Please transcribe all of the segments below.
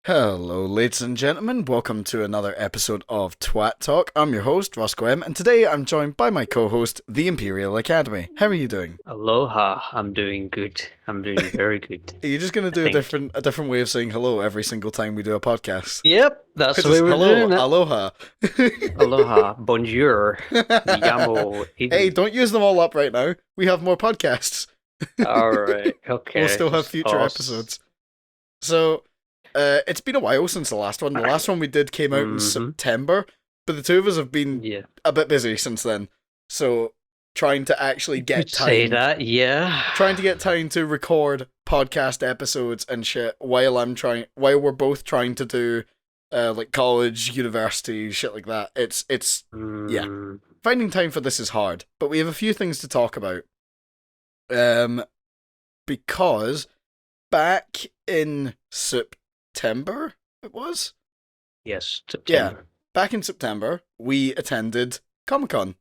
Hello, ladies and gentlemen. Welcome to another episode of Twat Talk. I'm your host, Roscoe M, and today I'm joined by my co-host, the Imperial Academy. How are you doing? Aloha. I'm doing good. I'm doing very good. Are you just going to I do a think. different way of saying hello every single time we do a podcast? Yep, that's the way Just we're hello, doing it. aloha. Aloha. Bonjour. Yamo. Hey, Inu. don't use them all up right now. We have more podcasts. All right. We'll Okay. still have future episodes. So, it's been a while since the last one. The last one we did came out in September, but the two of us have been a bit busy since then. So, trying to actually get time. Say that, yeah. Trying to get time to record podcast episodes and shit while we're both trying to do like college, university, shit like that. Yeah. Finding time for this is hard, but we have a few things to talk about. Because back in September, it was? Yes, September. Yeah, back in September, we attended Comic-Con.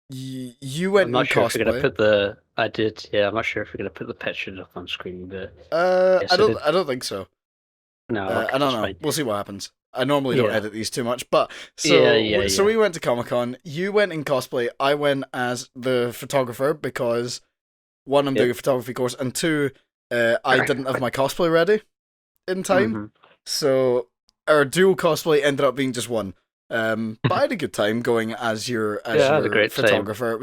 You went I'm not in sure cosplay. if you're gonna put the. I did. Yeah, I'm not sure if you're gonna put the pictures up on screen, but yes, I don't think so. No, I don't know. Fine. We'll see what happens. I normally don't edit these too much, but so we went to Comic-Con. You went in cosplay. I went as the photographer because one, I'm doing a photography course, and two, I didn't have my cosplay ready in time. So our dual cosplay ended up being just one. But I had a good time going as your photographer. Time.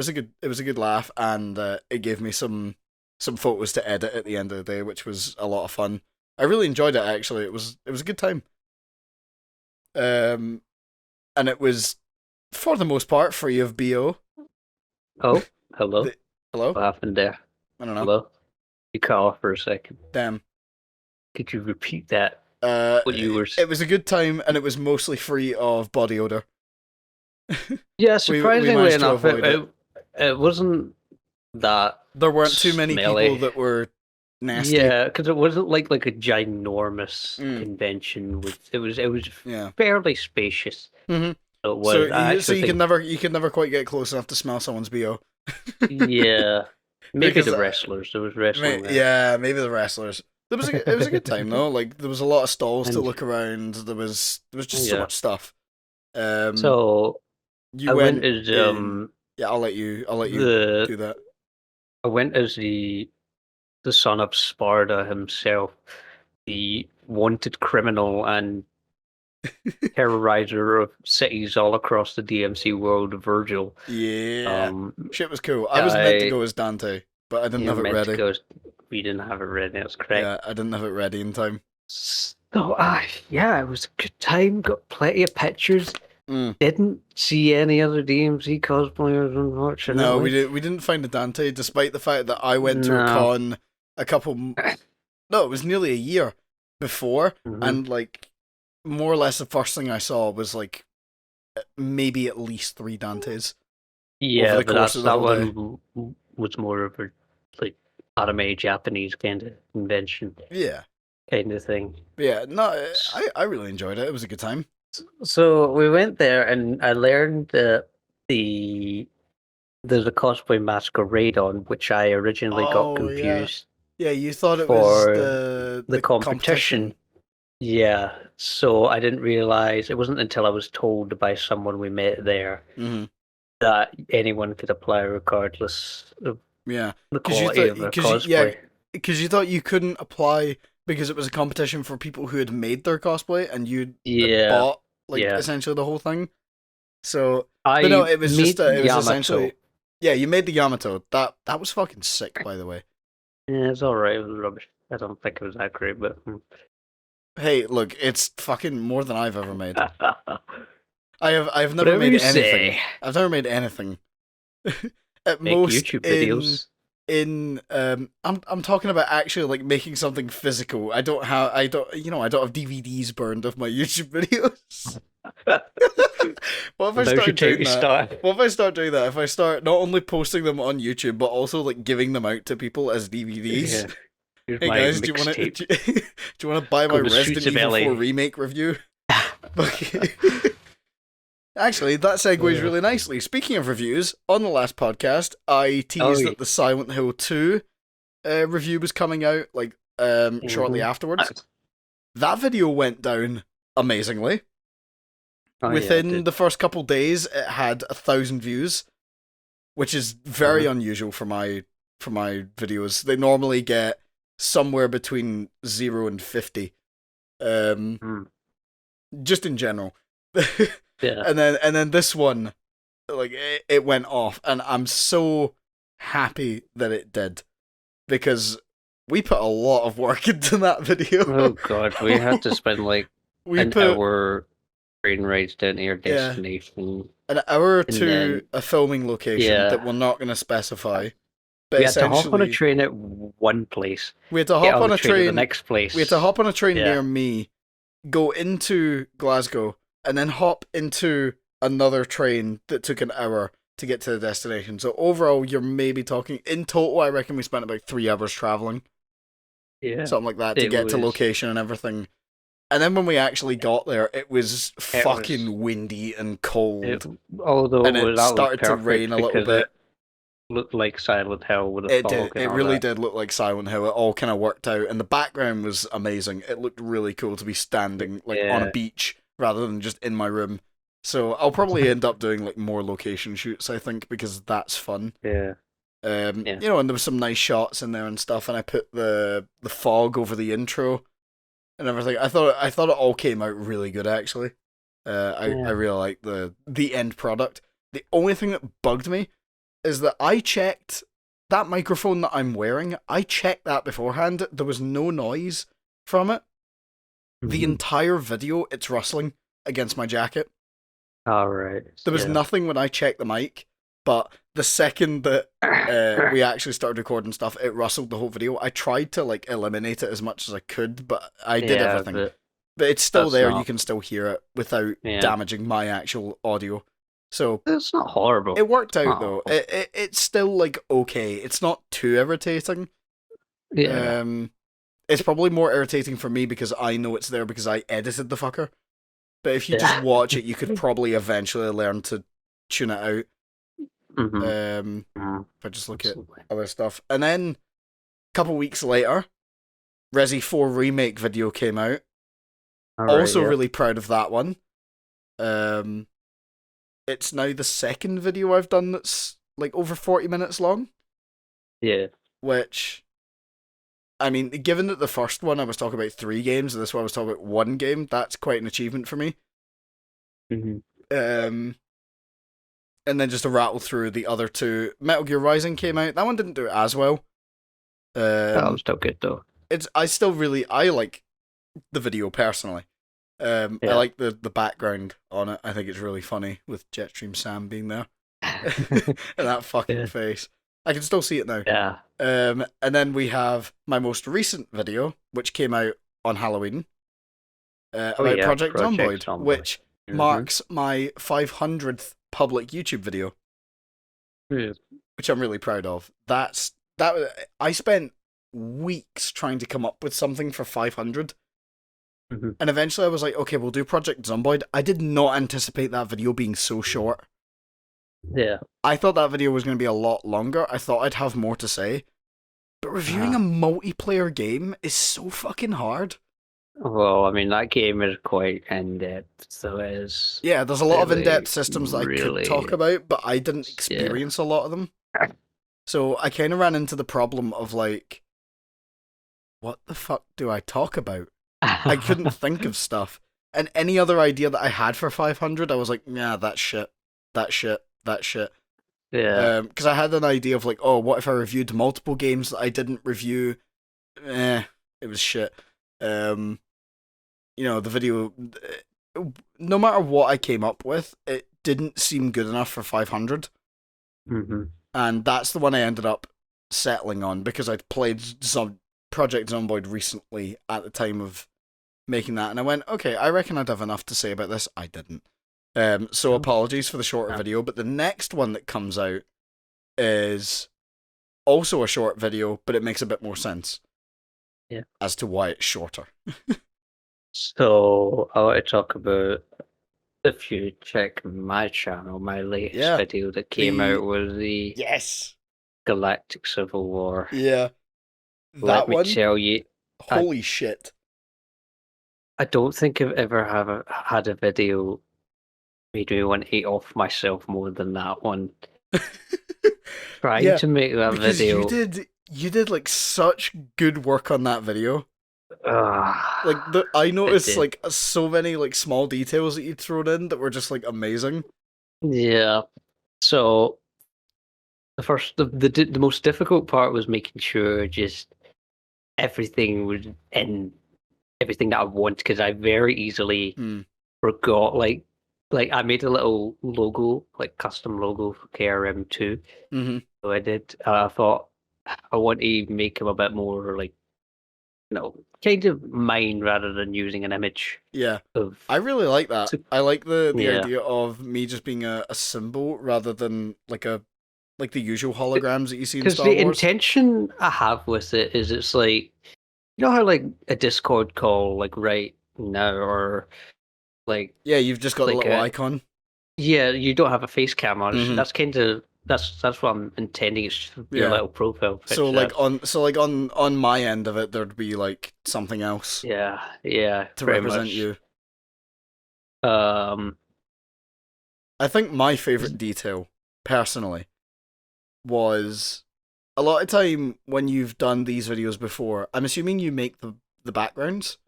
It was a good laugh, and it gave me some photos to edit at the end of the day, which was a lot of fun. I really enjoyed it actually. It was a good time. And it was for the most part free of BO. Oh, hello. Hello? What happened there? I don't know. Hello? You cut off for a second. Damn. Could you repeat that? What you were... It was a good time, and it was mostly free of body odor. Yeah, surprisingly enough, it wasn't that. There weren't too many smelly. people that were nasty. Yeah, because it wasn't like a ginormous convention. It was fairly spacious. Mm-hmm. So you can never quite get close enough to smell someone's BO. Yeah, maybe the wrestlers. There was wrestling. Yeah, maybe the wrestlers. It was a good time though. Like there was a lot of stalls to look around. There was just so much stuff. So I went as yeah. I'll let you do that. I went as the son of Sparta himself, the wanted criminal and terrorizer of cities all across the DMC world, Virgil. Yeah, shit was cool. I was meant to go as Dante, but I didn't have it ready. We didn't have it ready. That's correct. Yeah, I didn't have it ready in time. So, it was a good time. Got plenty of pictures. Didn't see any other DMC cosplayers, unfortunately. No, we didn't find a Dante, despite the fact that I went to a con a couple. No, it was nearly a year before, and like more or less the first thing I saw was like maybe at least 3 Dantes. Yeah, but that one was more of a like anime Japanese kind of convention. Yeah, kind of thing. Yeah, no, I really enjoyed it. It was a good time. So we went there, and I learned that there's a cosplay masquerade on, which I originally got confused. Yeah, you thought it was the competition. Yeah, so I didn't realize, it wasn't until I was told by someone we met there that anyone could apply regardless of the quality of their cosplay. Because you thought you couldn't apply because it was a competition for people who had made their cosplay and you'd bought essentially the whole thing. So, but no, it was essentially... Yeah, you made the Yamato. That was fucking sick, by the way. Yeah, it's alright. It was rubbish. I don't think it was that great, but... Hey, look, it's fucking more than I've ever made. I've never made anything. I've never made anything. At make most YouTube videos. I'm talking about actually like making something physical. I don't have DVDs burned of my YouTube videos. What if I start doing that? What if I start doing that? If I start not only posting them on YouTube but also like giving them out to people as DVDs? Yeah. Hey guys, do you want to buy my Resident Evil 4 remake review? Actually, that segues really nicely. Speaking of reviews, on the last podcast, I teased that the Silent Hill 2 review was coming out like shortly afterwards. That video went down amazingly. Within the first couple days, it had 1,000 views, which is very unusual for my videos. They normally get somewhere between 0 and 50. Just in general. Yeah. And then this one, like, it went off, and I'm so happy that it did, because we put a lot of work into that video. Oh god, we had to spend like an hour train rides down to your destination. An hour to a filming location that we're not going to specify. But we had to hop on a train at one place. We had to hop on a train at the next place. We had to hop on a train near me, go into Glasgow, and then hop into another train that took an hour to get to the destination. So overall, you're maybe talking, in total, I reckon we spent about 3 hours traveling. Yeah. Something like that to get to location and everything. And then when we actually got there, it was fucking windy and cold. It started to rain a little bit. It looked like Silent Hill with a fog. It really did look like Silent Hill. It all kind of worked out, and the background was amazing. It looked really cool to be standing on a beach rather than just in my room. So I'll probably end up doing like more location shoots, I think, because that's fun. Yeah. And there was some nice shots in there and stuff, and I put the fog over the intro and everything. I thought it all came out really good, actually. I really like the end product. The only thing that bugged me is that I checked that microphone that I'm wearing. I checked that beforehand. There was no noise from it. The entire video, it's rustling against my jacket. All right. There was nothing when I checked the mic, but the second that we actually started recording stuff, it rustled the whole video. I tried to like eliminate it as much as I could, but I did everything. But it's still there. You can still hear it without damaging my actual audio. So it's not horrible. It worked out though. It's still like okay. It's not too irritating. Yeah. It's probably more irritating for me because I know it's there because I edited the fucker. But if you just watch it, you could probably eventually learn to tune it out. If I just look at other stuff. And then, a couple weeks later, Resi 4 Remake video came out. Really proud of that one. It's now the second video I've done that's like over 40 minutes long. Yeah. Which, I mean, given that the first one I was talking about 3 games, and this one I was talking about 1 game, that's quite an achievement for me. And then just to rattle through the other 2, Metal Gear Rising came out. That one didn't do it as well. That was still good though. I like the video personally. I like the background on it. I think it's really funny with Jetstream Sam being there. And that fucking face. I can still see it now. Yeah. And then we have my most recent video, which came out on Halloween, about Project Zomboid, which marks my 500th public YouTube video, which I'm really proud of. I spent weeks trying to come up with something for 500. And eventually I was like, okay, we'll do Project Zomboid. I did not anticipate that video being so short. Yeah. I thought that video was going to be a lot longer. I thought I'd have more to say. But reviewing a multiplayer game is so fucking hard. Well, I mean, that game is quite in-depth, so it is... Yeah, there's a lot of in-depth systems that I could talk about, but I didn't experience a lot of them. So I kind of ran into the problem of like, what the fuck do I talk about? I couldn't think of stuff. And any other idea that I had for 500, I was like, nah, that's shit. Yeah. Because I had an idea of like, oh, what if I reviewed multiple games that I didn't review? It was shit. The video, no matter what I came up with, it didn't seem good enough for 500. And that's the one I ended up settling on because I'd played some Project Zomboid recently at the time of making that, and I went, okay, I reckon I'd have enough to say about this. I didn't. So apologies for the shorter video, but the next one that comes out is also a short video, but it makes a bit more sense. Yeah. As to why it's shorter. So I want to talk about, if you check my channel, my latest video that came out was the Galactic Civil War. Yeah. Let me tell you, Holy shit. I don't think I've ever had a video made me want to eat off myself more than that one. Trying to make that because video. You did like such good work on that video. Like I noticed like so many like small details that you'd thrown in that were just like amazing. Yeah. So the most difficult part was making sure just everything was in everything that I want, because I very easily forgot like I made a little logo, like custom logo for KRM2. So I did. I thought I want to make him a bit more like, kind of mine rather than using an image. Yeah, I really like that. So, I like the idea of me just being a symbol rather than like the usual holograms that you see in Star Wars. Because the intention I have with it is, it's like, you know how like a Discord call, like right now, or like, yeah, you've just got like a little icon. Yeah, you don't have a face cam on. That's kind of that's what I'm intending. It's your little profile picture. So like on my end of it, there'd be like something else. Yeah, to represent much. You. I think my favorite detail, personally, was a lot of time when you've done these videos before. I'm assuming you make the backgrounds.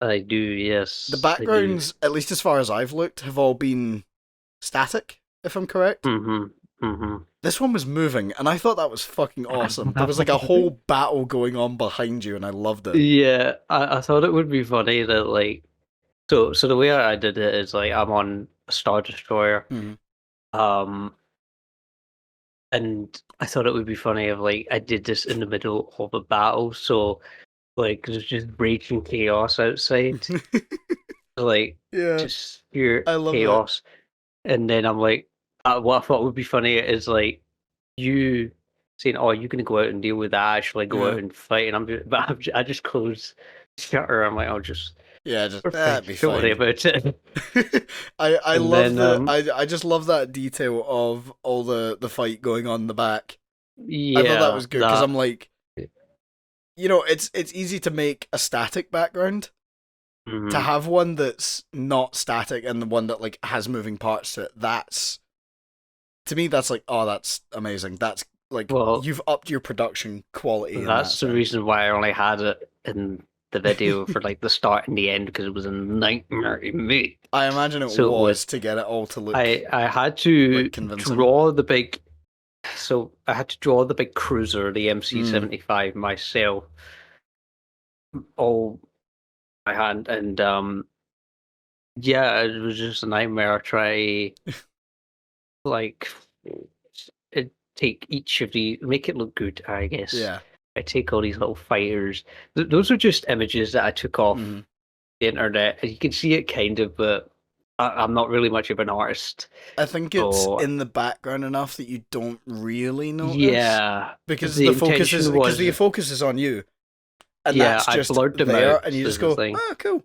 I do, yes. The backgrounds, at least as far as I've looked, have all been static, if I'm correct. This one was moving, and I thought that was fucking awesome. There was like a whole battle going on behind you, and I loved it. Yeah, I thought it would be funny that like, so the way I did it is like, I'm on a Star Destroyer, and I thought it would be funny if like I did this in the middle of a battle, so like there's just raging chaos outside, like just pure chaos. And then I'm like, what I thought would be funny is like you saying, "Oh, you're gonna go out and deal with that." Actually, go out and fight, and I just close the shutter. I'm like, I'll just that'd be don't worry about it. I just love that detail of all the fight going on in the back. Yeah, I thought that was good because I'm like, it's easy to make a static background. To have one that's not static and the one that like has moving parts to it, that's, to me, that's like, oh, that's amazing. That's like, you've upped your production quality. That's the reason why I only had it in the video for like the start and the end, because it was a nightmare to make. I imagine it was to get it all to look. I had to draw the big. So I had to draw the big cruiser, the MC-75 myself, all by hand, and it was just a nightmare. Try like take each of make it look good, I guess. Yeah. I take all these little fighters. Those are just images that I took off the internet. You can see it kind of, but I'm not really much of an artist. I think it's in the background enough that you don't really notice. Yeah, because the focus is on you, and that's just I blurred them there, out, and you just go, "Oh, cool."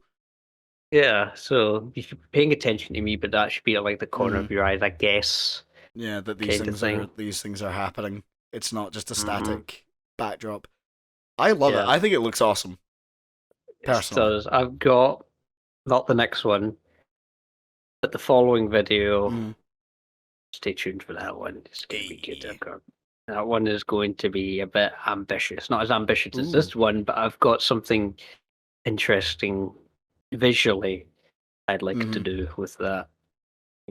Yeah, so you should be paying attention to me, but that should be at like the corner of your eyes, I guess. Yeah, that these things are happening. It's not just a static backdrop. I love it. I think it looks awesome. Personally, I've got not the next one, but the following video. Stay tuned for that one. It's going to be good. That one is going to be a bit ambitious. Not as ambitious as this one, but I've got something interesting visually I'd like to do with that.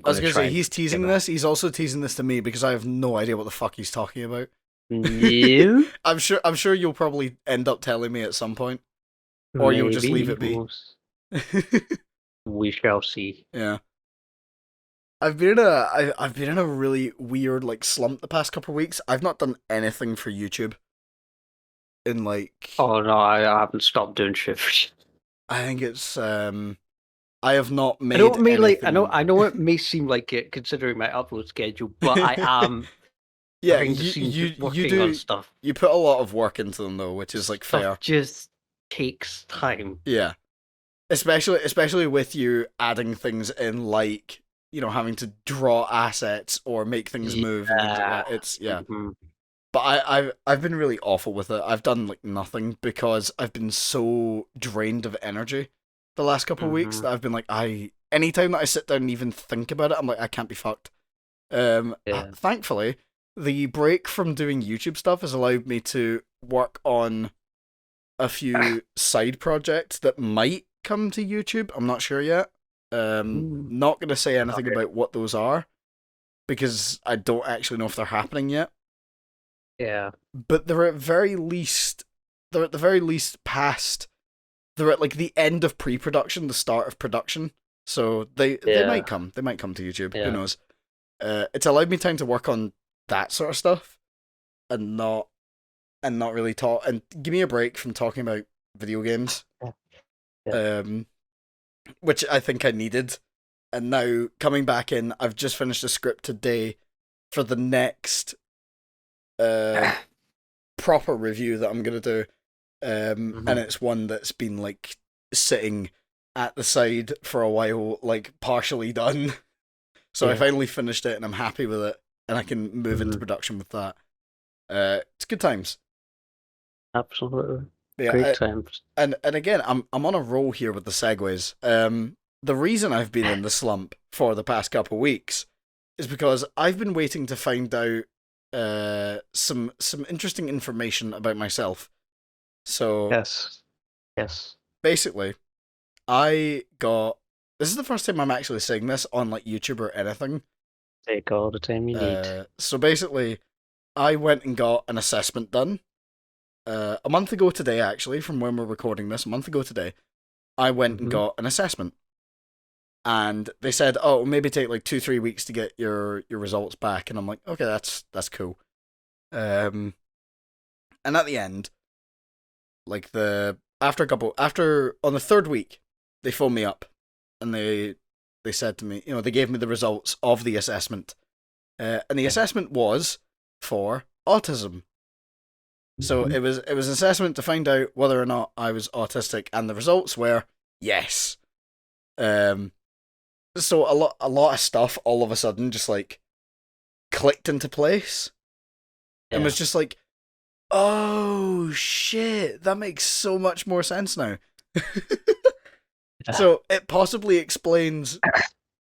I was going to say, he's teasing this. He's also teasing this to me because I have no idea what the fuck he's talking about. No? I'm sure you'll probably end up telling me at some point. Or you'll just leave it be. We shall see. Yeah. I've been in a really weird like slump the past couple of weeks. I've not done anything for YouTube. In like, oh no, I haven't stopped doing shit for you. I think it's I have not made. I don't mean anything... like I know it may seem like it considering my upload schedule, but I am. Yeah, you do on stuff. You put a lot of work into them though, which is like fair. Just takes time. Yeah, especially with you adding things in, like, you know, having to draw assets or make things move and things like that. It's But I've been really awful with it. I've done like nothing because I've been so drained of energy the last couple of weeks that I've been like, anytime that I sit down and even think about it, I'm like, I can't be fucked. Thankfully, the break from doing YouTube stuff has allowed me to work on a few side projects that might come to YouTube. I'm not sure yet. Not going to say anything about what those are because I don't actually know if they're happening yet. Yeah. But they're at the very least past. They're at like the end of pre-production, the start of production. So they might come. They might come to YouTube. Who knows? It's allowed me time to work on that sort of stuff, and not really talk, and give me a break from talking about video games. Which I think I needed. And now coming back in, I've just finished a script today for the next proper review that I'm gonna do, and it's one that's been like sitting at the side for a while, like partially done. So I finally finished it, and I'm happy with it, and I can move into production with that. It's good times. Absolutely, great times. And again, I'm on a roll here with the segues. The reason I've been in the slump for the past couple of weeks is because I've been waiting to find out some interesting information about myself. So yes. Basically, this is the first time I'm actually saying this on like YouTube or anything. Take all the time you need. So basically, I went and got an assessment done. A month ago today, actually, from when we're recording this, a month ago today, I went and got an assessment. And they said, oh, maybe take like 2-3 weeks to get your results back. And I'm like, okay, that's cool. And at the end, like after on the third week, they phoned me up and they said to me, they gave me the results of the assessment. And the assessment was for autism. So it was an assessment to find out whether or not I was autistic, and the results were yes. So a lot of stuff all of a sudden just like clicked into place, and was just like, oh shit, that makes so much more sense now. So it possibly explains,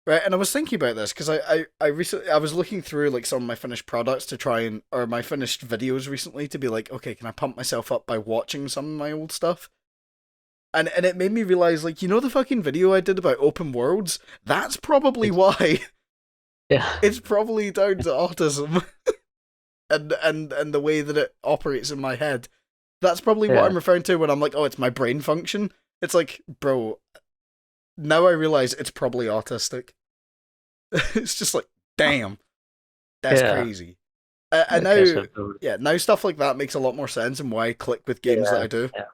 right? And I was thinking about this because I recently I was looking through like some of my finished products to try or my finished videos recently to be like, okay, can I pump myself up by watching some of my old stuff? And it made me realize, like, the fucking video I did about open worlds? That's probably why. Yeah. It's probably down to autism. and the way that it operates in my head. That's probably what I'm referring to when I'm like, oh, it's my brain function. It's like, bro, now I realize it's probably autistic. It's just like, damn. That's crazy. And now stuff like that makes a lot more sense and why I click with games that I do. Yeah.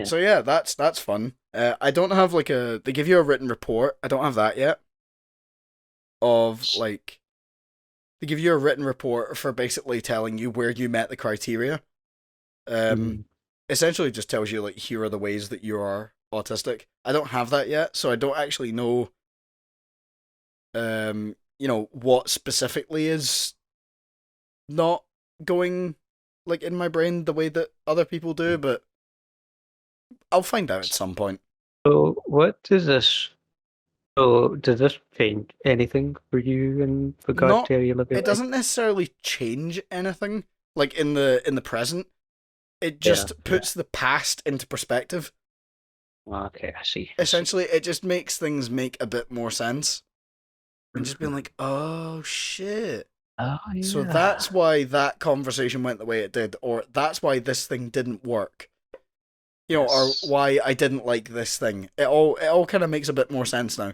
So yeah, that's fun. I don't have they give you a written report. I don't have that yet. They give you a written report for basically telling you where you met the criteria. Essentially just tells you like, here are the ways that you are autistic. I don't have that yet, so I don't actually know what specifically is not going like in my brain the way that other people do, but I'll find out at some point. So what does this? So does this change anything for you in regard to how you live your life? It doesn't necessarily change anything. Like in the present, it just puts the past into perspective. Okay, I see. Essentially, it just makes things make a bit more sense. And just being like, oh shit. Oh, yeah. So that's why that conversation went the way it did, or that's why this thing didn't work. Or why I didn't like this thing. It all kind of makes a bit more sense now.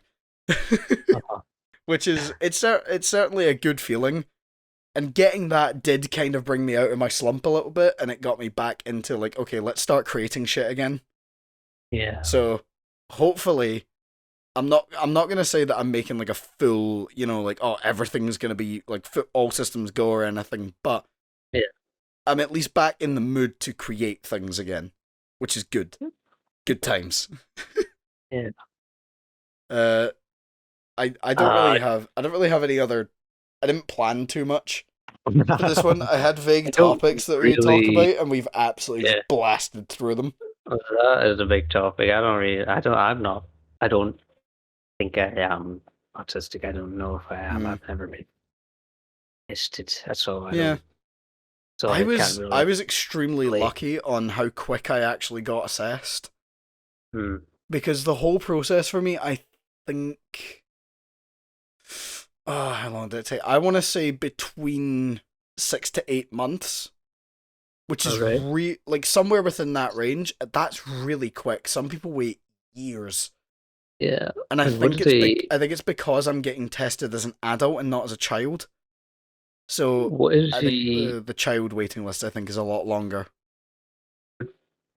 Which is, it's certainly a good feeling. And getting that did kind of bring me out of my slump a little bit, and it got me back into like, okay, let's start creating shit again. Yeah. So hopefully, I'm not gonna say that I'm making like a full, like, oh, everything's gonna be like all systems go or anything, but I'm at least back in the mood to create things again, which is good. Good times. Yeah. I don't really have any other. I didn't plan too much For this one, I had vague topics that we talk about, and we've absolutely just blasted through them. That is a big topic. I don't think I am autistic. I don't know if I am. I've never been tested. That's all. I was extremely lucky on how quick I actually got assessed. Because the whole process for me, I think... how long did it take? I want to say between 6 to 8 months. Which is like somewhere within that range. That's really quick. Some people wait years. Yeah. And I think it's because I'm getting tested as an adult and not as a child. So what is I think the child waiting list, I think, is a lot longer.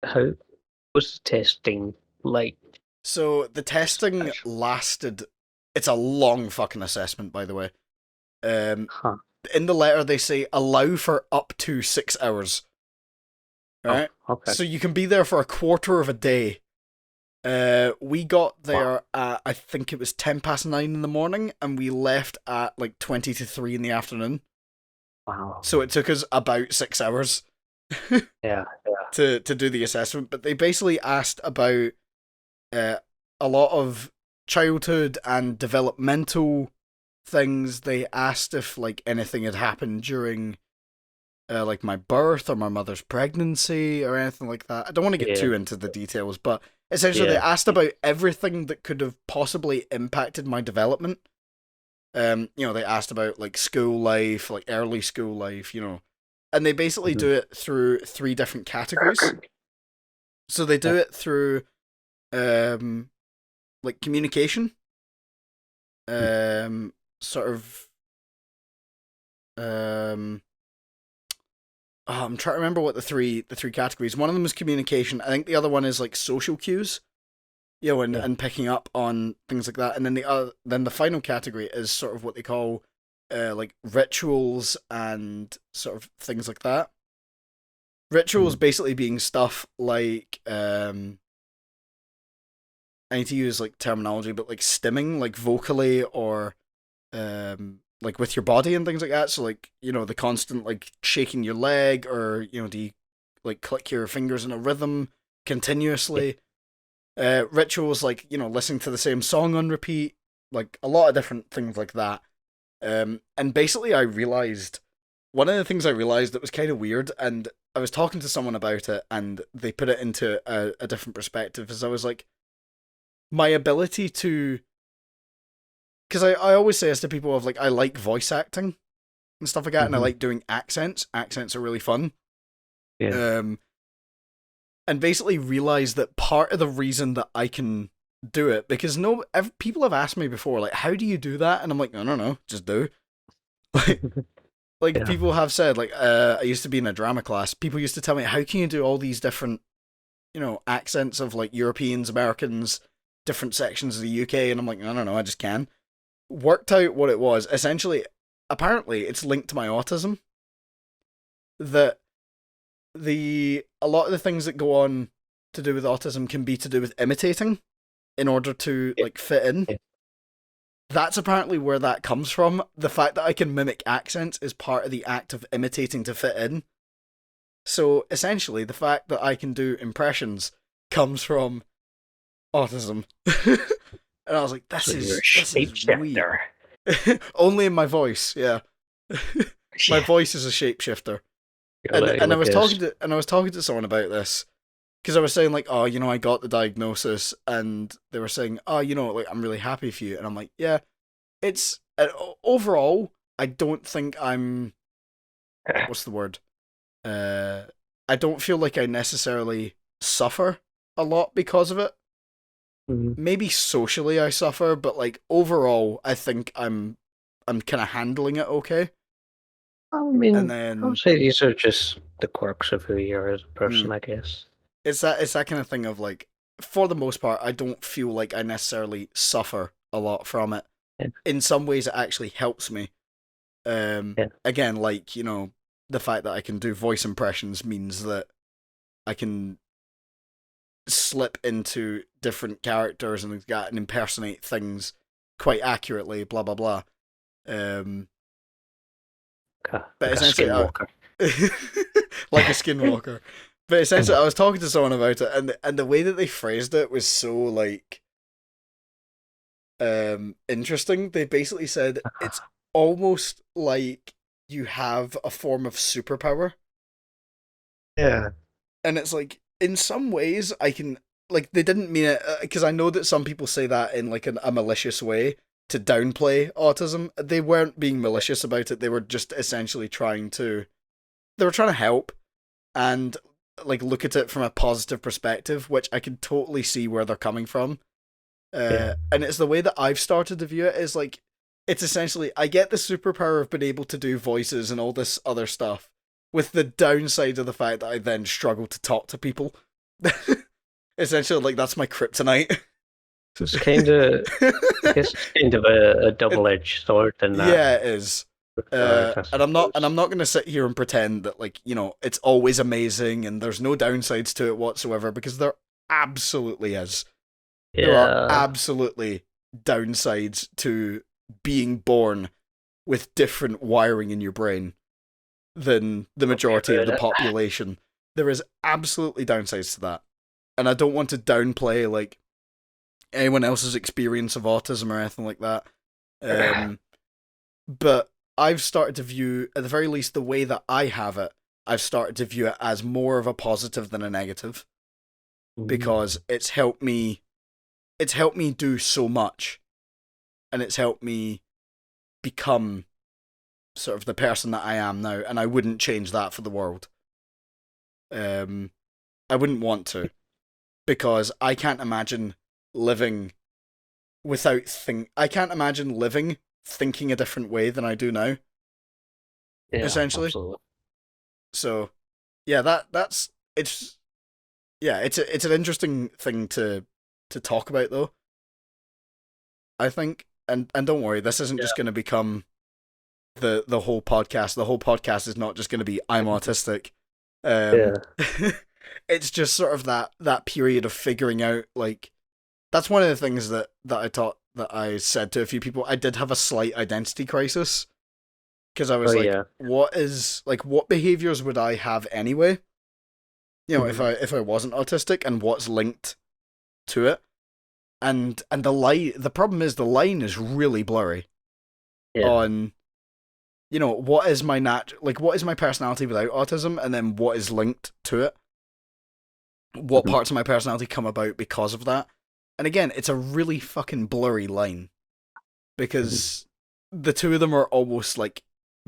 What's the testing like? So the testing lasted... It's a long fucking assessment, by the way. In the letter, they say allow for up to 6 hours. Right? Oh, okay. So you can be there for a quarter of a day. We got there at, I think it was 9:10 in the morning, and we left at like 20 to 3 in the afternoon. Wow. So it took us about 6 hours. Yeah. To do the assessment, but they basically asked about a lot of childhood and developmental things. They asked if like anything had happened during like my birth or my mother's pregnancy or anything like that. I don't want to get too into the details, but essentially they asked about everything that could have possibly impacted my development. They asked about like school life, like early school life, and they basically do it through 3 different categories. So they do it through like communication, I'm trying to remember what the three categories. One of them is communication. I think the other one is like social cues, and picking up on things like that. And then the final category is sort of what they call like rituals and sort of things like that. Rituals basically being stuff like I need to use like terminology, but like stimming, like vocally or like with your body and things like that. So like, the constant like shaking your leg, or do you like click your fingers in a rhythm continuously? Rituals like, listening to the same song on repeat, like a lot of different things like that. And basically I realized one of the things I realized that was kind of weird, and I was talking to someone about it, and they put it into a different perspective, is I was like, my ability to... Because I always say this to people of like, I like voice acting and stuff like that, and I like doing accents. Accents are really fun. Yeah. And basically realize that part of the reason that I can do it, because people have asked me before, like, how do you do that? And I'm like, I don't know, just do. Like people have said, like, I used to be in a drama class. People used to tell me, how can you do all these different, accents of like Europeans, Americans, different sections of the UK? And I'm like, I don't know, I just can. Worked out what it was. Essentially, apparently, it's linked to my autism. That a lot of the things that go on to do with autism can be to do with imitating in order to like fit in. That's apparently where that comes from. The fact that I can mimic accents is part of the act of imitating to fit in. So essentially, the fact that I can do impressions comes from autism. And I was like, this is weird. Only in my voice, yeah. My voice is a shapeshifter. And I was talking to someone about this, because I was saying like, oh, I got the diagnosis, and they were saying, oh, like, I'm really happy for you, and I'm like, yeah, it's overall, I don't think I'm, what's the word? I don't feel like I necessarily suffer a lot because of it. Maybe socially I suffer, but like overall, I think I'm kind of handling it okay. I mean, and then, I would say these are just the quirks of who you are as a person, I guess. It's that kind of thing of like, for the most part, I don't feel like I necessarily suffer a lot from it. Yeah. In some ways, it actually helps me. Again, like, the fact that I can do voice impressions means that I can slip into different characters and impersonate things quite accurately, blah, blah, blah. Like a skinwalker. Like a skinwalker. But essentially, I was talking to someone about it, and the way that they phrased it was so like interesting. They basically said it's almost like you have a form of superpower. Yeah. And it's like, in some ways, I can, like, they didn't mean it, because I know that some people say that in, like, a malicious way to downplay autism. They weren't being malicious about it. They were just essentially trying to help and, like, look at it from a positive perspective, which I can totally see where they're coming from. And it's the way that I've started to view it is, like, it's essentially, I get the superpower of being able to do voices and all this other stuff, with the downside of the fact that I then struggle to talk to people. Essentially, like, that's my kryptonite. It's kind of, I guess it's kind of a double-edged sword in that. Yeah, it is. And I'm not going to sit here and pretend that, like, you know, it's always amazing and there's no downsides to it whatsoever, because there absolutely is. Yeah. There are absolutely downsides to being born with different wiring in your brain than the majority of the population. There is absolutely downsides to that. And I don't want to downplay, like, anyone else's experience of autism or anything like that. But I've started to view, at the very least, the way that I have it, I've started to view it as more of a positive than a negative. Because it's helped me do so much. And it's helped me become sort of the person that I am now, and I wouldn't change that for the world. I wouldn't want to, because I can't imagine living I can't imagine living thinking a different way than I do now. Yeah, essentially. Absolutely. So, yeah, it's an interesting thing to talk about, though. I think, and don't worry, this isn't just going to become the whole podcast. The whole podcast is not just going to be I'm autistic. It's just sort of that period of figuring out, like, that's one of the things that I said to a few people. I did have a slight identity crisis, because I was what behaviors would I have anyway? You know, if I wasn't autistic, and what's linked to it, and the problem is the line is really blurry on, you know, what is my what is my personality without autism, and then what is linked to it. What parts of my personality come about because of that? And again, it's a really fucking blurry line, because the two of them are almost like,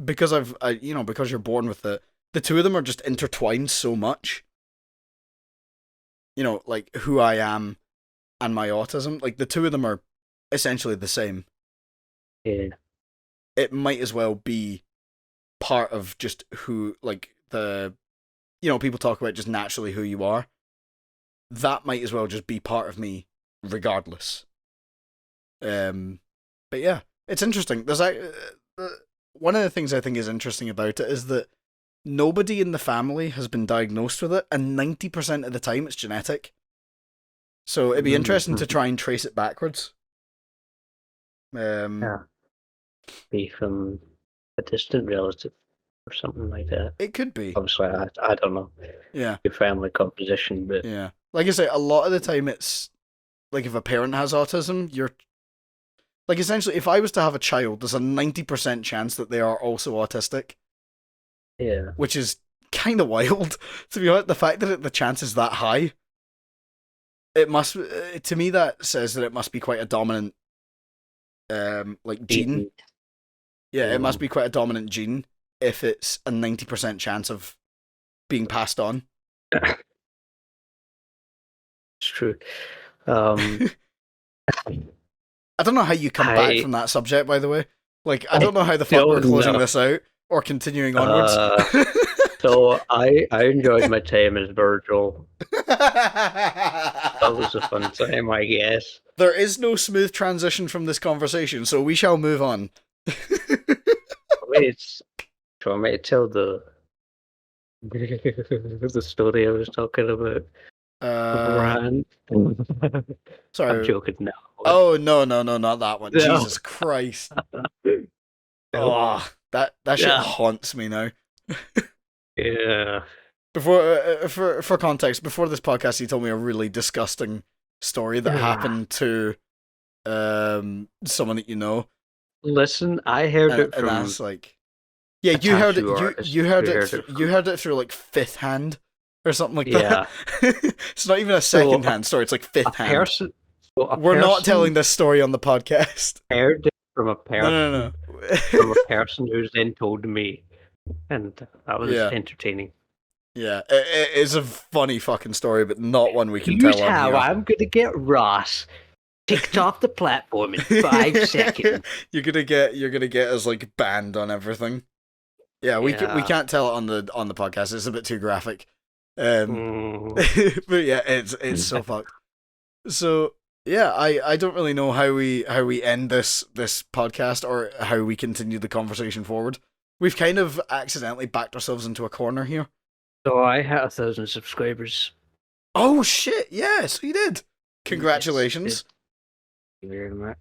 because because you're born with it, the two of them are just intertwined so much. You know, like, who I am and my autism, like, the two of them are essentially the same. Yeah. It might as well be part of just who, like, people talk about just naturally who you are. That might as well just be part of me, regardless. But yeah, it's interesting. There's one of the things I think is interesting about it is that nobody in the family has been diagnosed with it, and 90% of the time it's genetic. So it'd be interesting to try and trace it backwards. Be from a distant relative or something like that. It could be. Obviously, I don't know. Yeah. Your family composition, but yeah, like I say, a lot of the time it's like, if a parent has autism, you're like, essentially, if I was to have a child, there's a 90% chance that they are also autistic. Yeah. Which is kind of wild, to be honest. The fact that the chance is that high, it must, to me, that says that it must be quite a dominant, gene. Yeah, it must be quite a dominant gene if it's a 90% chance of being passed on. It's true. I don't know how you come back from that subject, by the way. Like, I don't know how the fuck we're closing this out or continuing onwards. So I enjoyed my time as Virgil. That was a fun time, I guess. There is no smooth transition from this conversation, so we shall move on. Wait, do you want me to tell the story I was talking about? Sorry. I'm joking now. Oh, no, not that one. No. Jesus Christ. Oh. That shit haunts me now. Yeah. Before, for context, before this podcast, he told me a really disgusting story that happened to someone that you know. Listen, I heard it from. And that's like, yeah, you heard it. You heard it. You heard it through like fifth hand or something like that. It's not even a second hand story. It's like fifth hand. We're not telling this story on the podcast. Heard it from a person. No. From a person who's then told me, and that was entertaining. Yeah, it is a funny fucking story, but not one we can tell on here. Here's how I'm gonna get Ross kicked off the platform in 5 seconds. You're gonna get us like banned on everything. Yeah, we can't tell it on the podcast. It's a bit too graphic. But yeah, it's so fucked. So yeah, I don't really know how we end this podcast or how we continue the conversation forward. We've kind of accidentally backed ourselves into a corner here. So I had 1,000 subscribers. Oh shit! Yeah, so you did. Congratulations. Thank you very much.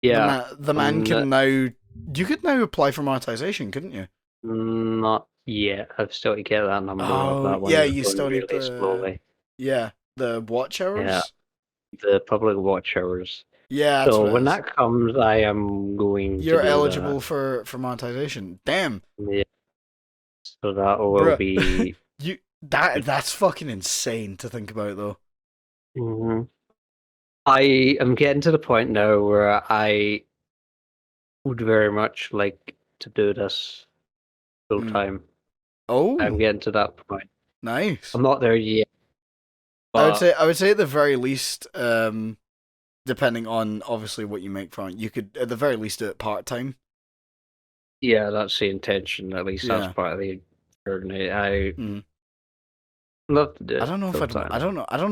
Yeah. The man can now. You could now apply for monetization, couldn't you? Not yet. I've still to get that number. Oh, that yeah, you still need slowly. Yeah, the watch hours. Yeah, the public watch hours. Yeah. So when that comes, I am going. You're eligible for monetization. Damn. Yeah. So that will be. That's fucking insane to think about, though. Mm-hmm. I am getting to the point now where I would very much like to do this full time. Oh, I'm getting to that point. Nice. I'm not there yet. I would say at the very least, depending on obviously what you make from it, you could at the very least do it part time. Yeah, that's the intention. At least that's part of the journey. I love to do it. I don't know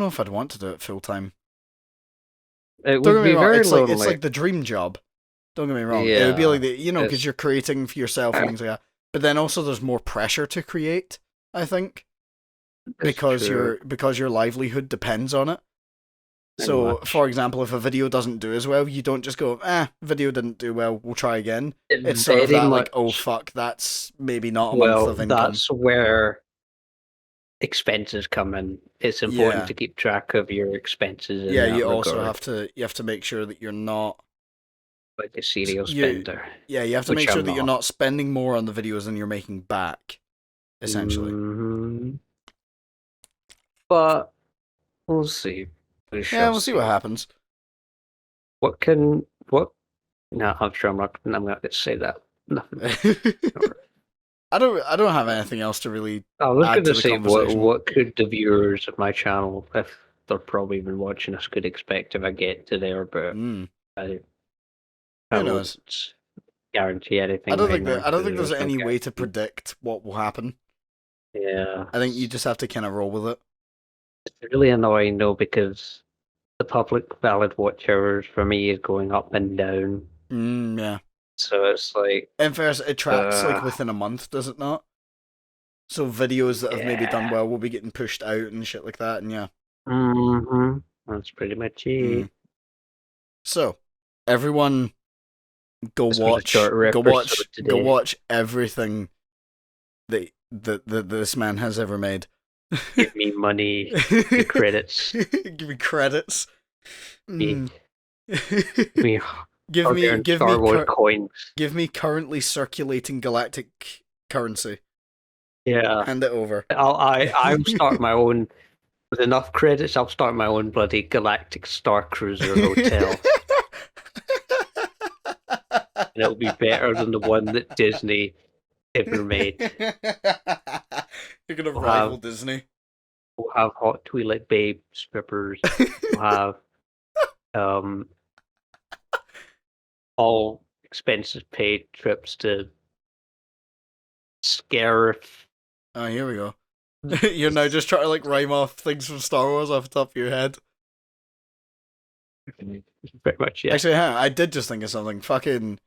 if I'd want to do it full time. It would be very lonely. It's like the dream job. Don't get me wrong. Yeah, it would be like because you're creating for yourself and things like that. But then also there's more pressure to create, I think, because your livelihood depends on it. So, for example, if a video doesn't do as well, you don't just go, video didn't do well, we'll try again. It's sort of that, like, oh fuck, that's maybe not a month of income. That's where expenses come in. It's important to keep track of your expenses. You also have to make sure that you're not like a serial spender. Yeah, you have to make sure that you're not spending more on the videos than you're making back, essentially. Mm-hmm. But we'll see. We'll see what happens. No, I'm sure I'm not going to say that. Nothing. I don't have anything else to really. I was going to say what could the viewers of my channel, if they're probably even watching us, could expect if I get to there, but I won't guarantee anything. I don't think there's any way to predict what will happen. Yeah, I think you just have to kind of roll with it. It's really annoying though because the public valid watch hours for me is going up and down. Yeah. So it's like... In fairness, it tracks like within a month, does it not? So videos that have maybe done well will be getting pushed out and shit like that, and yeah. Mm-hmm. That's pretty much it. So, everyone, go watch everything that this man has ever made. Give me money. Give me credits. Give me credits. Give me currently circulating galactic currency. Yeah. Hand it over. I'm starting my own with enough credits. I'll start my own bloody galactic Star Cruiser hotel. And it'll be better than the one that Disney ever made. You're gonna rival Disney. We'll have hot toilet babe strippers. We'll have all expenses paid trips to Scarif. Oh, here we go. You're now just trying to like rhyme off things from Star Wars off the top of your head. Pretty much, yeah. Actually, I did just think of something. Fucking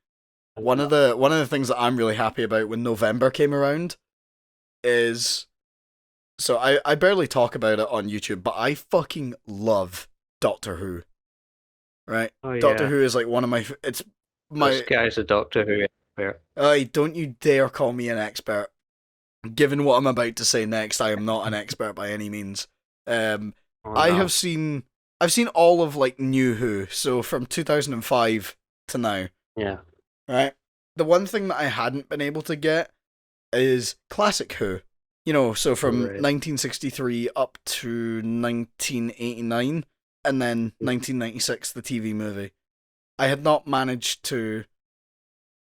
one of the things that I'm really happy about when November came around is, so I barely talk about it on YouTube, but I fucking love Doctor Who. Right? Oh, yeah. Doctor Who is like one of my. It's This guy's a Doctor Who expert. Don't you dare call me an expert. Given what I'm about to say next, I am not an expert by any means. I've seen all of like New Who, so from 2005 to now. Yeah. Right. The one thing that I hadn't been able to get is classic Who. You know, so from 1963 up to 1989, and then 1996, the TV movie. I had not managed to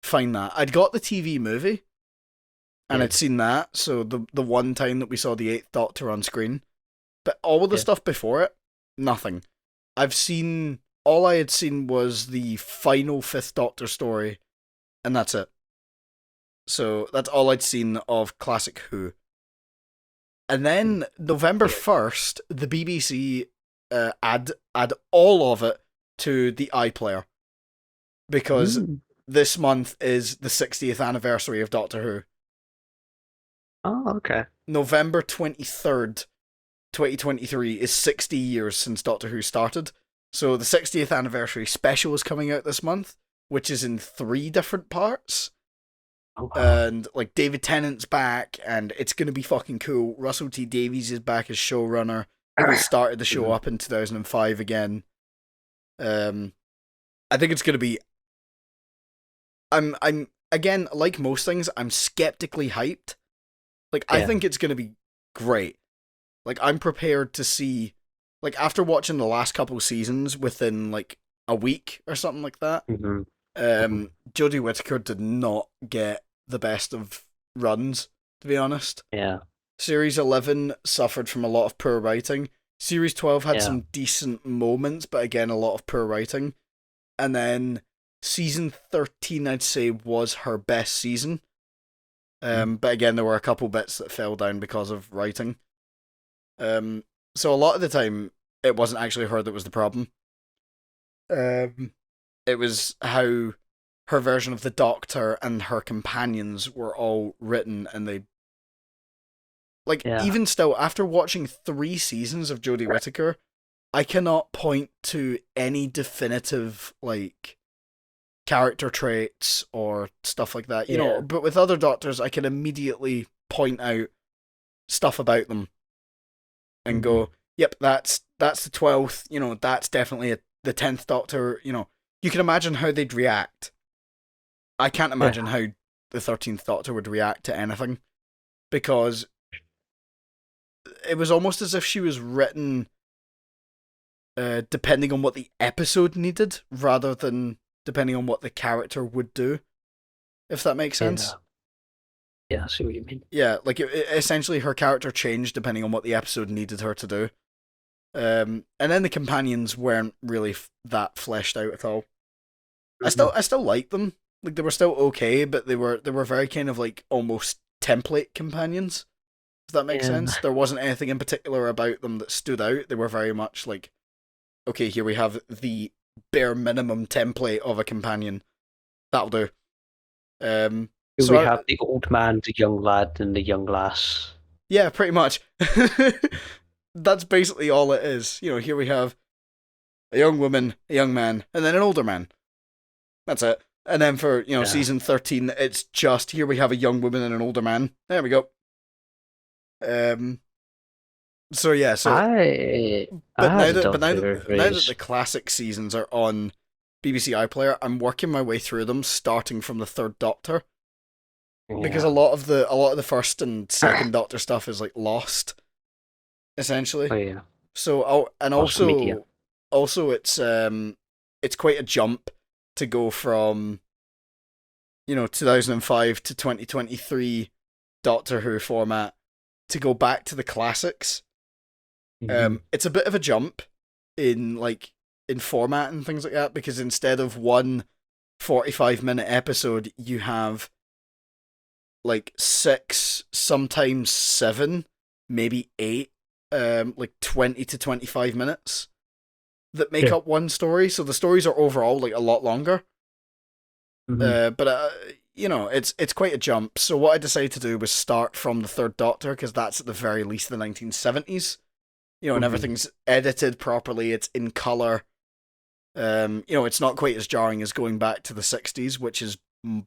find that. I'd got the TV movie, and I'd seen that, so the one time that we saw the 8th Doctor on screen. But all of the stuff before it, nothing. All I had seen was the final 5th Doctor story, and that's it. So that's all I'd seen of classic Who. And then November 1st, the BBC add all of it to the iPlayer. Because this month is the 60th anniversary of Doctor Who. Oh, okay. November 23rd, 2023 is 60 years since Doctor Who started. So the 60th anniversary special is coming out this month, which is in 3 different parts. Oh, wow. And like David Tennant's back, and it's gonna be fucking cool. Russell T Davies is back as showrunner. He started the show up in 2005 again. I think it's gonna be. I'm again, like most things, I'm skeptically hyped. Like I think it's gonna be great. Like I'm prepared to see, like after watching the last couple seasons within like a week or something like that. Jodie Whittaker did not get the best of runs, to be honest. Yeah. Series 11 suffered from a lot of poor writing. Series 12 had some decent moments, but again, a lot of poor writing. And then season 13, I'd say, was her best season. But again, there were a couple bits that fell down because of writing. So a lot of the time, it wasn't actually her that was the problem. It was how her version of the Doctor and her companions were all written, and they... Like, even still, after watching 3 seasons of Jodie Whittaker, I cannot point to any definitive, like, character traits or stuff like that. You know, but with other Doctors, I can immediately point out stuff about them and go, yep, that's the 12th, you know, that's definitely the 10th Doctor, you know. You can imagine how they'd react. I can't imagine how the 13th Doctor would react to anything, because it was almost as if she was written depending on what the episode needed, rather than depending on what the character would do, if that makes sense. Yeah, I see what you mean. Yeah, like essentially her character changed depending on what the episode needed her to do. And then the companions weren't really that fleshed out at all. I still liked them. Like they were still okay, but they were very kind of like almost template companions. If that makes sense. There wasn't anything in particular about them that stood out. They were very much like, okay, here we have the bare minimum template of a companion. That'll do. So we have the old man, the young lad, and the young lass. Yeah, pretty much. That's basically all it is. You know, here we have a young woman, a young man, and then an older man. That's it. And then for, you know, season 13, it's just, here we have a young woman and an older man. There we go. So yeah, so now that the classic seasons are on BBC iPlayer, I'm working my way through them, starting from the 3rd Doctor, because a lot of the first and second Doctor stuff is like lost, essentially. Oh yeah. So also it's quite a jump to go from, you know, 2005 to 2023 Doctor Who format to go back to the classics. It's a bit of a jump in format and things like that, because instead of one 45-minute episode, you have like 6, sometimes 7, maybe 8, like 20 to 25 minutes that make up one story. So the stories are overall like a lot longer. But you know, it's quite a jump. So what I decided to do was start from the 3rd Doctor, because that's at the very least the 1970s. You know, and everything's edited properly. It's in color. It's not quite as jarring as going back to the 60s, which is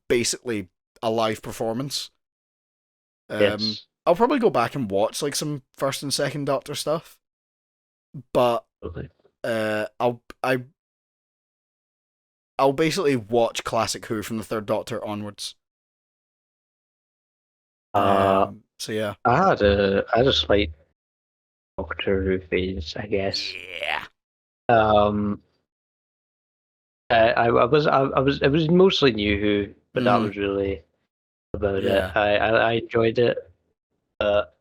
basically a live performance. Yes. I'll probably go back and watch like some first and second Doctor stuff, but I'll basically watch classic Who from the Third Doctor onwards. So yeah, I had a slight Doctor Who phase, I guess. Yeah. It was mostly New Who, but that was really about it. I enjoyed it, but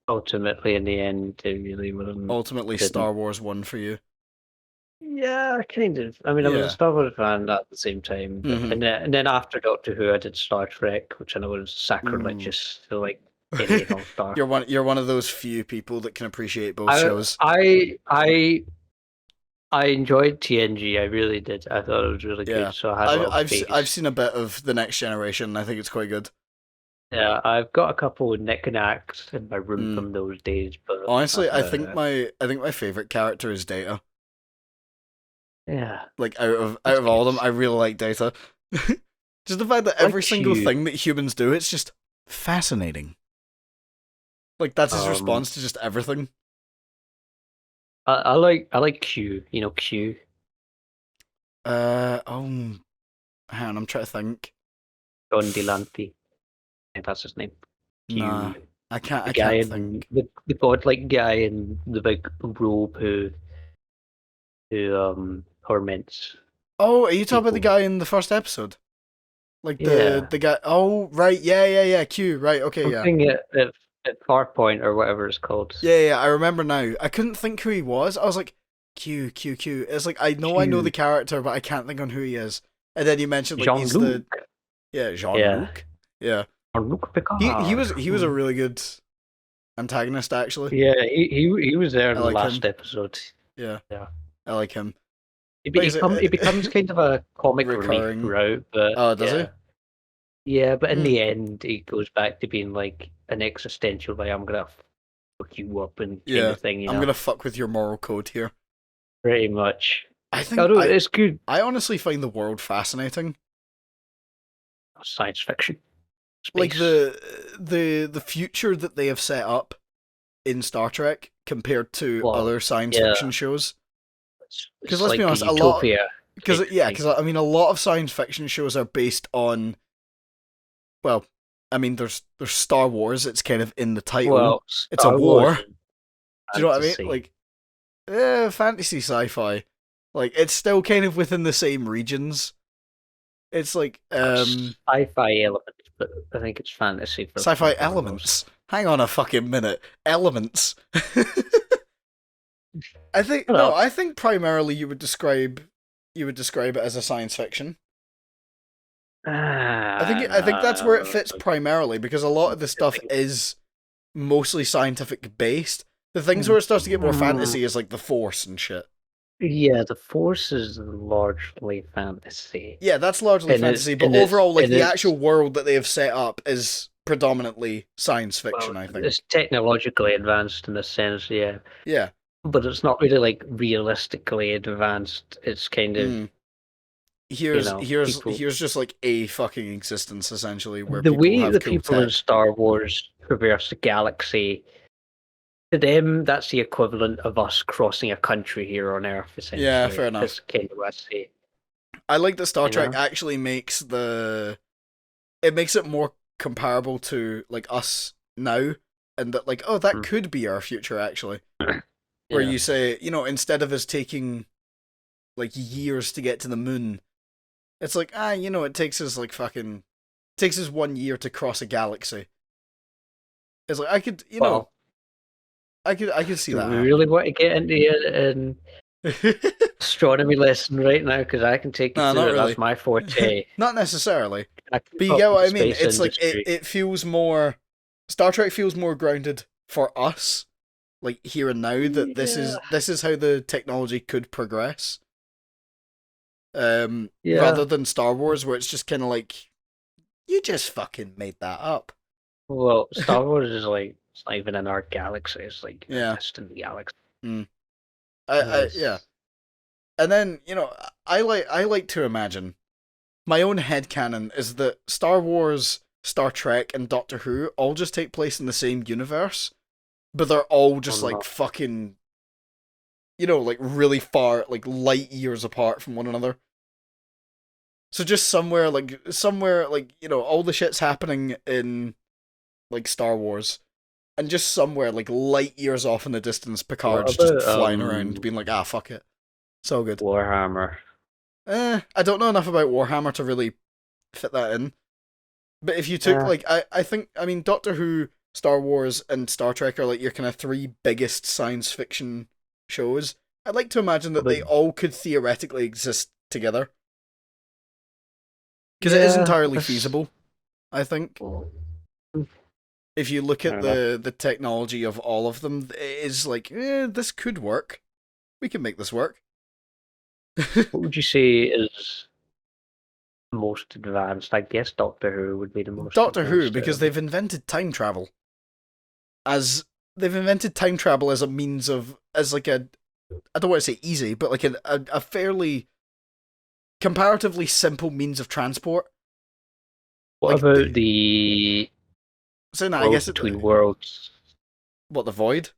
ultimately in the end, it really wasn't. Ultimately, Star Wars won for you. Yeah, kind of. I mean, I was a Star Wars fan at the same time, but, and then after Doctor Who, I did Star Trek, which I know was sacrilegious to like anything on Star. You're one of those few people that can appreciate both shows. I enjoyed TNG. I really did. I thought it was really good. So I've seen a bit of The Next Generation. And I think it's quite good. Yeah, I've got a couple of knickknacks in my room from those days. But honestly, I think my favorite character is Data. Yeah. Like out of all of them, I really like Data. Just the fact that every single thing that humans do, it's just fascinating. Like that's his response to just everything. I like Q. You know Q. Hang on, I'm trying to think. John Delante. I think that's his name. Q. Nah, I can't think. The godlike guy in the big robe who torments. Oh, are you talking about the guy in the first episode? Like the guy. Oh, right. Yeah. Q. Right. Okay. Something at Farpoint or whatever it's called. Yeah. I remember now. I couldn't think who he was. I was like, Q. It's like I know the character, but I can't think on who he is. And then you mentioned like he's the Jean-Luc. Yeah. Jean-Luc Picard. He was a really good antagonist actually. Yeah, he was there in the last episode. Yeah. I like him. He becomes kind of a comic relief throughout, but does he? Yeah, but in the end, he goes back to being like an existential, like I'm gonna fuck you up and kind of thing. You know? I'm gonna fuck with your moral code here. Pretty much. I think it's good. I honestly find the world fascinating. Science fiction. Space. Like the future that they have set up in Star Trek compared to other science fiction shows. Because let's be honest, a lot. Because I mean, a lot of science fiction shows are based on. Well, I mean, there's Star Wars. It's kind of in the title. Well, it's a war. Do you know what I mean? Like, fantasy sci-fi. Like, it's still kind of within the same regions. It's like sci-fi elements, but I think it's fantasy. For sci-fi elements. Hang on a fucking minute. Elements. I think primarily you would describe it as a science fiction. I think that's where it fits primarily because a lot of the stuff is mostly scientific based. The things where it starts to get more fantasy is like the Force and shit. Yeah, the Force is largely fantasy. Yeah, that's largely fantasy, but overall, like the actual world that they have set up is predominantly science fiction. I think it's technologically advanced in a sense. Yeah. Yeah. But it's not really like realistically advanced. It's kind of here's just like a fucking existence essentially where the way have the cool people tech. in Star Wars traverse the galaxy. To them, that's the equivalent of us crossing a country here on Earth. Essentially, yeah, fair enough. That's kind of what I say. I like that Star Trek actually makes it more comparable to like us now, and that like that could be our future actually. Where you say, instead of us taking like years to get to the moon, it's like, it takes us like it takes us 1 year to cross a galaxy. It's like I could see that. We really want to get into an astronomy lesson right now because I can take you through it. Really. That's my forte. Not necessarily. But you get what I mean. It's like it feels more. Star Trek feels more grounded for us. Like here and now, that this is how the technology could progress. Rather than Star Wars, where it's just kind of like, you just fucking made that up. Well, Star Wars is like it's not even in our galaxy; it's like just in the galaxy. Yeah. And then I like to imagine my own headcanon is that Star Wars, Star Trek, and Doctor Who all just take place in the same universe, but they're all just like fucking, like really far, like light years apart from one another. So just somewhere, like all the shit's happening in like Star Wars, and just somewhere like light years off in the distance, Picard's just flying around, being like, fuck it, so good. Warhammer. I don't know enough about Warhammer to really fit that in. But if you took, I mean, Doctor Who, Star Wars, and Star Trek are like your kind of three biggest science fiction shows. I'd like to imagine that they all could theoretically exist together. Because it is entirely feasible, I think. If you look at the technology of all of them, it is like, this could work. We can make this work. What would you say is most advanced? I guess Doctor Who would be the most Doctor Who, because they've invented time travel. They've invented time travel as a means of, as like a, I don't want to say easy, but like a fairly comparatively simple means of transport. What like about the I guess between worlds? What, the void?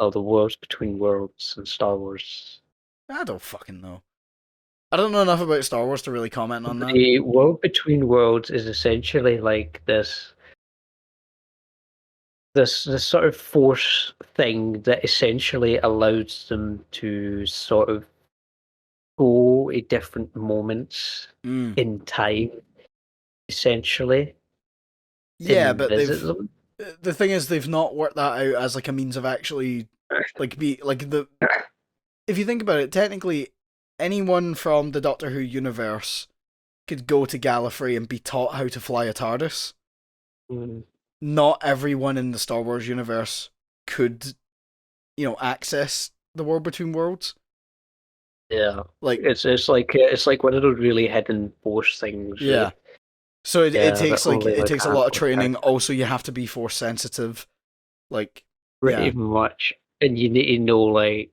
Oh, the worlds between worlds in Star Wars. I don't fucking know. I don't know enough about Star Wars to really comment on that. The world between worlds is essentially like this sort of force thing that essentially allows them to sort of go at different moments in time, essentially. Yeah, but the thing is, they've not worked that out as like a means of actually if you think about it, technically anyone from the Doctor Who universe could go to Gallifrey and be taught how to fly a TARDIS. Not everyone in the Star Wars universe could, access the world between worlds. Yeah, like it's like one of those really hidden force things. Yeah. Right? So it takes it takes a lot of training. Also, you have to be force sensitive. Like pretty much, and you need to know like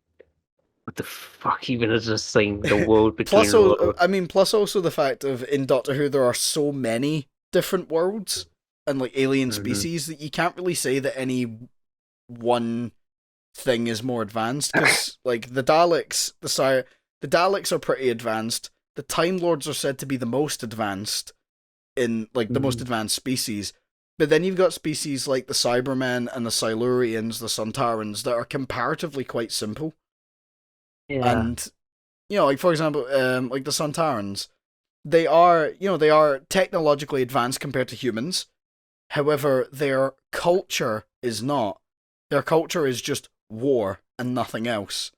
what the fuck even is this thing? The world between worlds. Plus also the fact of in Doctor Who there are so many different worlds and like alien species that you can't really say that any one thing is more advanced, because like the Daleks are pretty advanced. The Time Lords are said to be the most advanced in like the most advanced species, but then you've got species like the Cybermen and the Silurians, the Sontarans, that are comparatively quite simple. Yeah. And like for example, like the Sontarans, they are technologically advanced compared to humans. However, their culture is not. Their culture is just war and nothing else.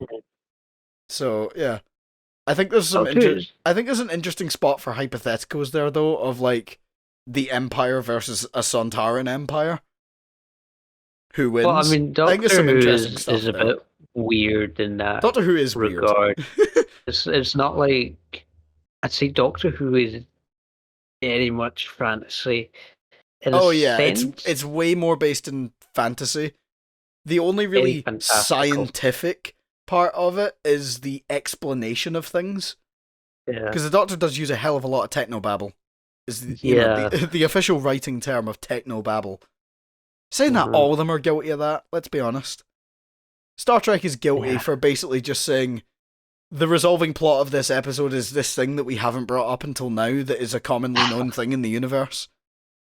So yeah, I think there's an interesting spot for hypotheticals there though, of like the Empire versus a Sontaran Empire. Who wins? Well, I mean, Doctor Who is a bit weird in that. Doctor Who is regard. Weird. It's not like, I'd say Doctor Who is very much fantasy. It's way more based in fantasy. The only really scientific part of it is the explanation of things. Yeah. Because the Doctor does use a hell of a lot of technobabble. Is the official writing term of technobabble. Saying that all of them are guilty of that, let's be honest. Star Trek is guilty for basically just saying the resolving plot of this episode is this thing that we haven't brought up until now that is a commonly known thing in the universe.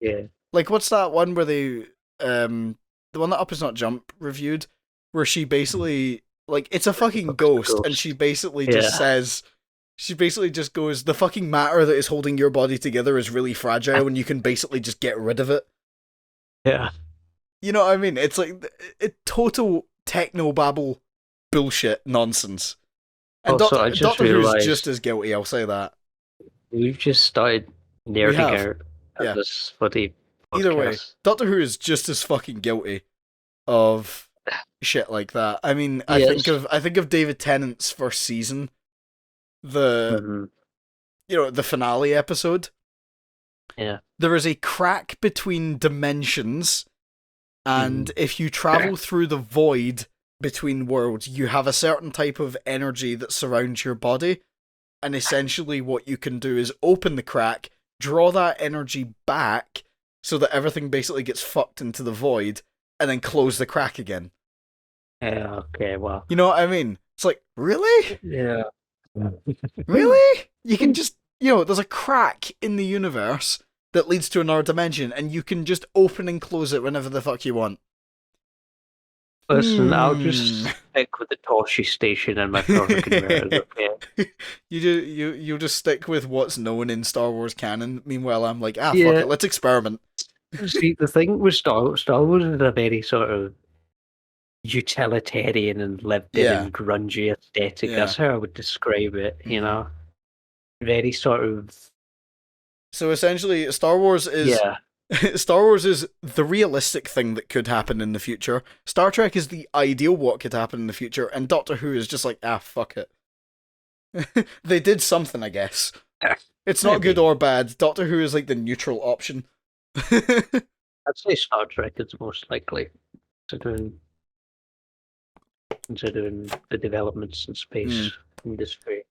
Yeah. Like, what's that one where they, the one that Up Is Not Jump reviewed, where she basically, like, it's a fucking ghost, and she basically just says, she basically just goes, the fucking matter that is holding your body together is really fragile, and you can basically just get rid of it. Yeah. You know what I mean? It's like, total technobabble bullshit nonsense. And Doctor Who's just as guilty, I'll say that. We've just started nerding out this bloody podcast. Either way, Doctor Who is just as fucking guilty of shit like that. I mean, I think of David Tennant's first season, the finale episode. Yeah. There is a crack between dimensions, and if you travel through the void between worlds, you have a certain type of energy that surrounds your body, and essentially what you can do is open the crack, draw that energy back so that everything basically gets fucked into the void, and then close the crack again. Yeah, okay, well. You know what I mean? It's like, really? Yeah. Really? You can just, there's a crack in the universe that leads to another dimension, and you can just open and close it whenever the fuck you want. Listen, I'll just stick with the Toshi station and my perfect mirrors, okay? You just stick with what's known in Star Wars canon. Meanwhile, I'm like, fuck it, let's experiment. See, the thing with Star Wars is a very sort of utilitarian and lived-in and grungy aesthetic. That's how I would describe it, you know? Very sort of... So essentially, Star Wars is... Star Wars is the realistic thing that could happen in the future. Star Trek is the ideal what could happen in the future, and Doctor Who is just like, fuck it. They did something, I guess. It's not good or bad. Doctor Who is like the neutral option. I'd say Star Trek is most likely, considering the developments in space industry.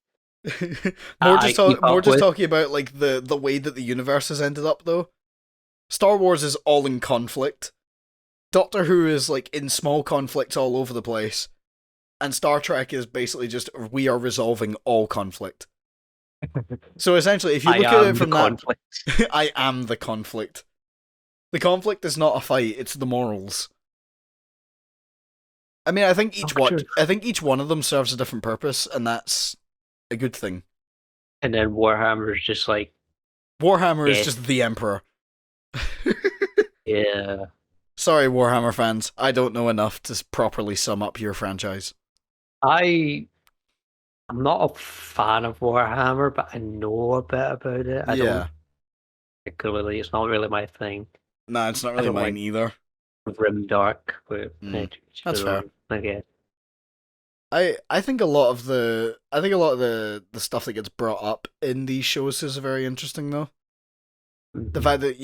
More just talking about like the way that the universe has ended up, though. Star Wars is all in conflict. Doctor Who is like in small conflicts all over the place. And Star Trek is basically just, we are resolving all conflict. So essentially, if you look at it from that... I am the conflict. The conflict is not a fight, it's the morals. I mean, I think each one of them serves a different purpose, and that's a good thing. And then Warhammer is just like... Warhammer is just the Emperor. Yeah. Sorry, Warhammer fans. I don't know enough to properly sum up your franchise. I'm not a fan of Warhammer, but I know a bit about it. I don't particularly. It's not really my thing. No, it's not really mine either. Grimdark, but that's fair. Again. I think a lot of the stuff that gets brought up in these shows is very interesting, though. The fact that,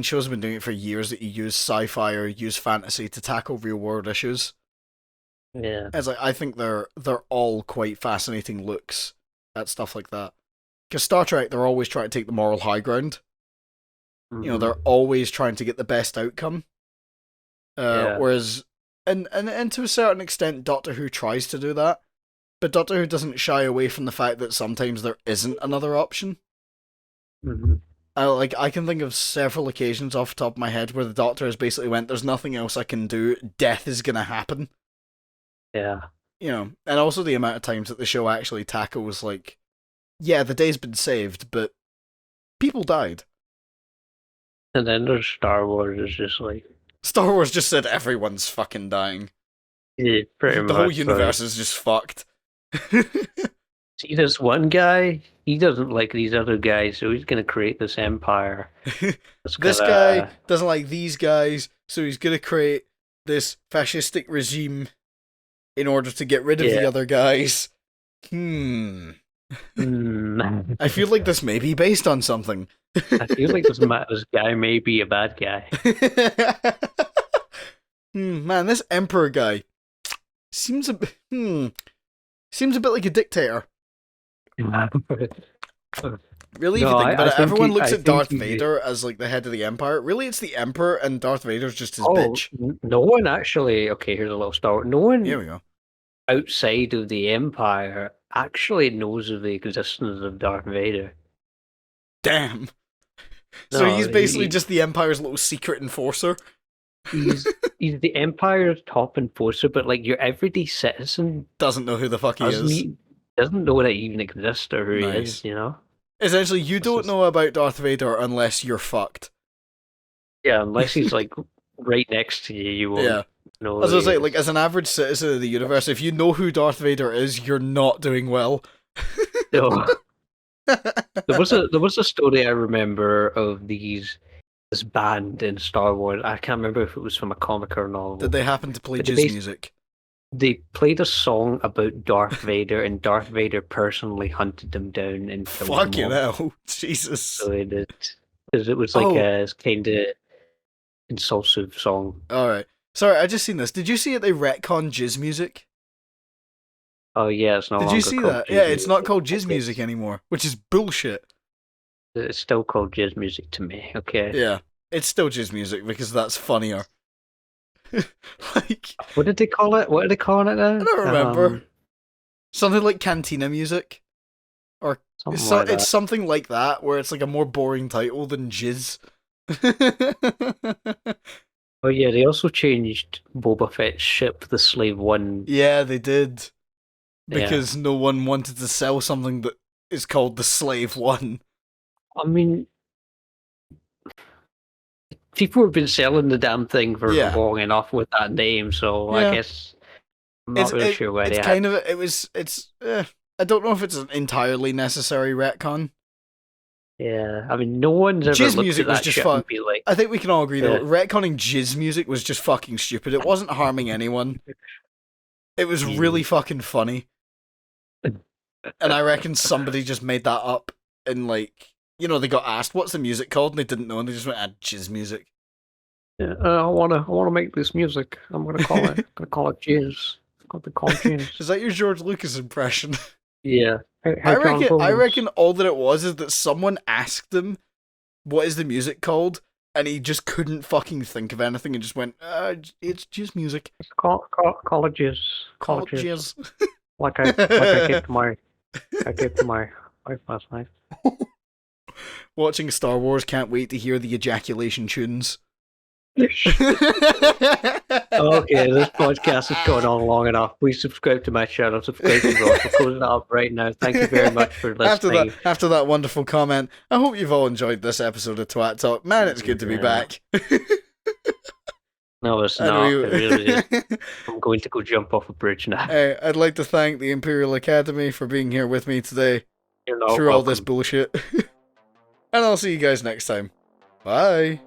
shows have been doing it for years, that you use sci-fi or use fantasy to tackle real-world issues. Yeah. It's like, I think they're all quite fascinating looks at stuff like that. Because Star Trek, they're always trying to take the moral high ground. They're always trying to get the best outcome. Whereas, and to a certain extent, Doctor Who tries to do that. But Doctor Who doesn't shy away from the fact that sometimes there isn't another option. I can think of several occasions off the top of my head where the Doctor has basically went, there's nothing else I can do, death is gonna happen. Yeah. And also the amount of times that the show actually tackles, like, the day's been saved, but people died. And then there's Star Wars, is just like... Star Wars just said everyone's fucking dying. Yeah, pretty much. The whole universe is just fucked. See, this one guy, he doesn't like these other guys, so he's going to create this empire. This guy doesn't like these guys, so he's going to create this fascistic regime in order to get rid of the other guys. I feel like this may be based on something. I feel like this guy may be a bad guy. Man, this Emperor guy seems a bit like a dictator. Really, if you think about it, everyone looks at Darth Vader as like the head of the Empire. Really, it's the Emperor, and Darth Vader's just his bitch. No one actually. Okay, here's a little story. No one. Here we go. Outside of the Empire, actually knows of the existence of Darth Vader. Damn. So he's basically just the Empire's little secret enforcer. He's the Empire's top enforcer, but like your everyday citizen doesn't know who the fuck he is. Doesn't know that he even exists or who he is, Essentially, you don't know about Darth Vader unless you're fucked. Yeah, unless he's like right next to you, you won't know. As I was saying, like as an average citizen of the universe, if you know who Darth Vader is, you're not doing well. No. There was a story I remember of this band in Star Wars. I can't remember if it was from a comic or a novel. Did they happen to play jazz music? They played a song about Darth Vader, and Darth Vader personally hunted them down and killed them. Fucking hell, Jesus! So they did, because it was like a kind of insulsive song. All right. Sorry, I just seen this. Did you see it? They retcon jizz music. Oh yeah, it's no longer. Did you see that? Yeah, it's not called jizz music anymore, which is bullshit. It's still called jizz music to me. Okay. Yeah, it's still jizz music because that's funnier. Like, what did they call it? What are they calling it now? I don't remember. Something like cantina music, or it's something like that, where it's like a more boring title than jizz. Oh yeah, they also changed Boba Fett's ship, the Slave One. Yeah, they did. Because no one wanted to sell something that is called the Slave One. I mean, people have been selling the damn thing for long enough with that name, so I guess I'm not really sure why they kind of it's I don't know if it's an entirely necessary retcon. Yeah, I mean, no one's ever jizz looked music at that was just shit and be like... I think we can all agree that retconning jizz music was just fucking stupid. It wasn't harming anyone. It was really fucking funny. And I reckon somebody just made that up and, like, you know, they got asked, what's the music called? And they didn't know, and they just went, jizz music. Yeah, I wanna make this music. I'm gonna call it jizz. It's gonna be called jizz. Is that your George Lucas impression? Yeah. I reckon all that it was is that someone asked him, what is the music called? And he just couldn't fucking think of anything and just went, it's jizz music. Call it jizz. Call it jizz. Like I gave to my wife last night. Watching Star Wars, can't wait to hear the ejaculation tunes. Okay, this podcast has gone on long enough. Please subscribe to my channel. Subscribe to Ross. We're closing it up right now. Thank you very much for listening. After that wonderful comment, I hope you've all enjoyed this episode of Twat Talk. Man, it's good to be back. No, it's not. It really is. I'm going to go jump off a bridge now. I'd like to thank the Imperial Academy for being here with me today through all this bullshit. And I'll see you guys next time. Bye.